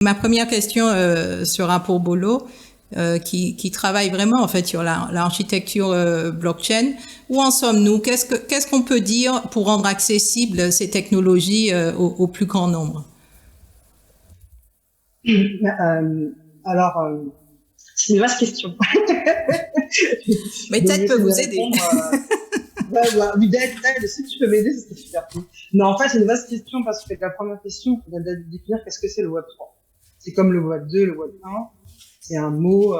Ma première question sera pour Bolo, qui travaille vraiment en fait sur l'architecture blockchain. Où en sommes-nous? Qu'est-ce qu'on peut dire pour rendre accessibles ces technologies au plus grand nombre? Alors, c'est une vaste question. Mais Donc, peut-être peut j'essaie de vous aider. répondre. Oui, d'aide, si tu peux m'aider, c'est super cool. Non, en fait, c'est une vaste question parce que la première question, c'est de définir qu'est-ce que c'est le Web 3. C'est comme le Web 2, le Web 1. C'est un mot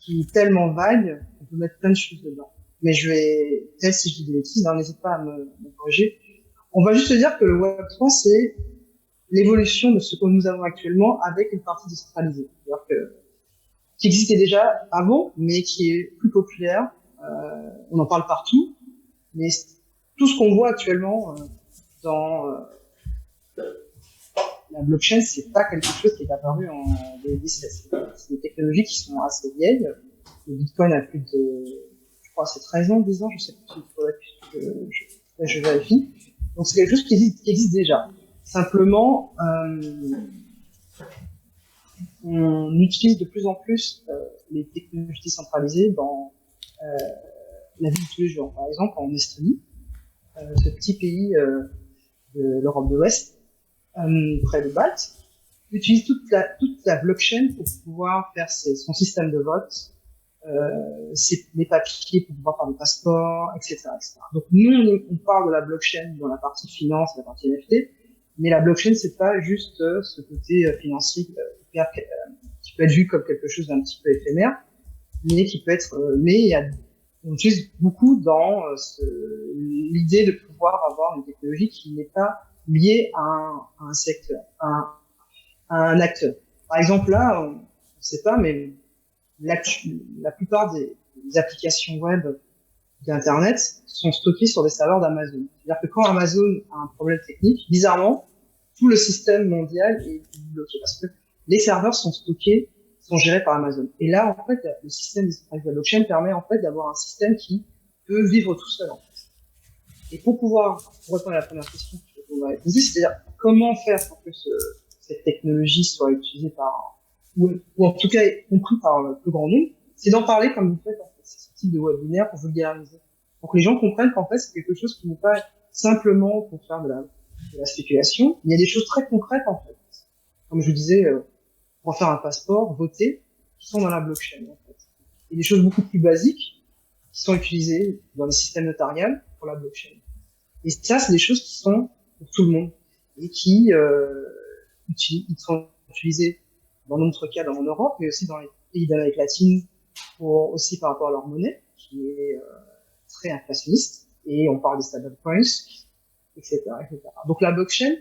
qui est tellement vague qu'on peut mettre plein de choses dedans. Mais peut-être si je dis des bêtises, n'hésite pas à me corriger. On va juste dire que le Web 3, c'est l'évolution de ce que nous avons actuellement avec une partie décentralisée. C'est-à-dire qui existait déjà avant, mais qui est plus populaire. On en parle partout, mais tout ce qu'on voit actuellement dans la blockchain, c'est pas quelque chose qui est apparu en 2017. C'est des technologies qui sont assez vieilles. Le Bitcoin a plus de, je crois, c'est 13 ans, 10 ans, je sais pas, je vérifie. Donc c'est quelque chose qui existe déjà. Simplement, on utilise de plus en plus les technologies décentralisées dans la vie de tous les jours. Par exemple, en Estonie, ce petit pays de l'Europe de l'Ouest, près de Malte, utilise toute la blockchain pour pouvoir faire son système de vote, les papiers pour pouvoir faire des passeports, etc., etc. Donc nous, on parle de la blockchain dans la partie finance, la partie NFT, mais la blockchain, c'est pas juste ce côté financier qui peut être vu comme quelque chose d'un petit peu éphémère, mais qui peut être, on utilise beaucoup dans l'idée de pouvoir avoir une technologie qui n'est pas liée à un secteur, à un acteur. Par exemple, là, on ne sait pas, mais la plupart des applications web d'Internet sont stockées sur des serveurs d'Amazon. C'est-à-dire que quand Amazon a un problème technique, bizarrement, tout le système mondial est bloqué parce que les serveurs sont gérés par Amazon. Et là, en fait, le système de la blockchain permet en fait d'avoir un système qui peut vivre tout seul. En fait. Et pour répondre à la première question que je voudrais poser, c'est-à-dire comment faire pour que cette technologie soit utilisée ou en tout cas compris par le plus grand nombre, c'est d'en parler comme vous faites en fait, ce type de webinaire pour vulgariser, pour que les gens comprennent qu'en fait c'est quelque chose qui n'est pas simplement pour faire de la spéculation. Il y a des choses très concrètes en fait, comme je vous disais, pour faire un passeport, voter, qui sont dans la blockchain en fait. Et des choses beaucoup plus basiques qui sont utilisées dans les systèmes notariales pour la blockchain. Et ça, c'est des choses qui sont pour tout le monde et qui sont utilisées dans notre cas en Europe, mais aussi dans les pays d'Amérique latine, aussi par rapport à leur monnaie, qui est très inflationniste, et on parle des stablecoins, etc., etc. Donc la blockchain,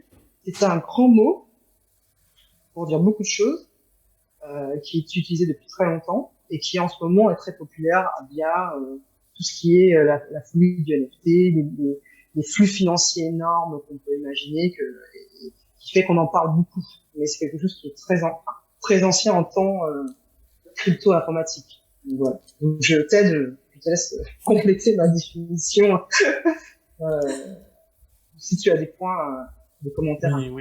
c'est un grand mot pour dire beaucoup de choses, qui est utilisé depuis très longtemps, et qui en ce moment est très populaire via tout ce qui est la folie du NFT, les flux financiers énormes qu'on peut imaginer, qui fait qu'on en parle beaucoup. Mais c'est quelque chose qui est très ancien en temps crypto-informatique. Donc, voilà. Donc je te laisse compléter ma définition si tu as des points, des commentaires. Oui, oui.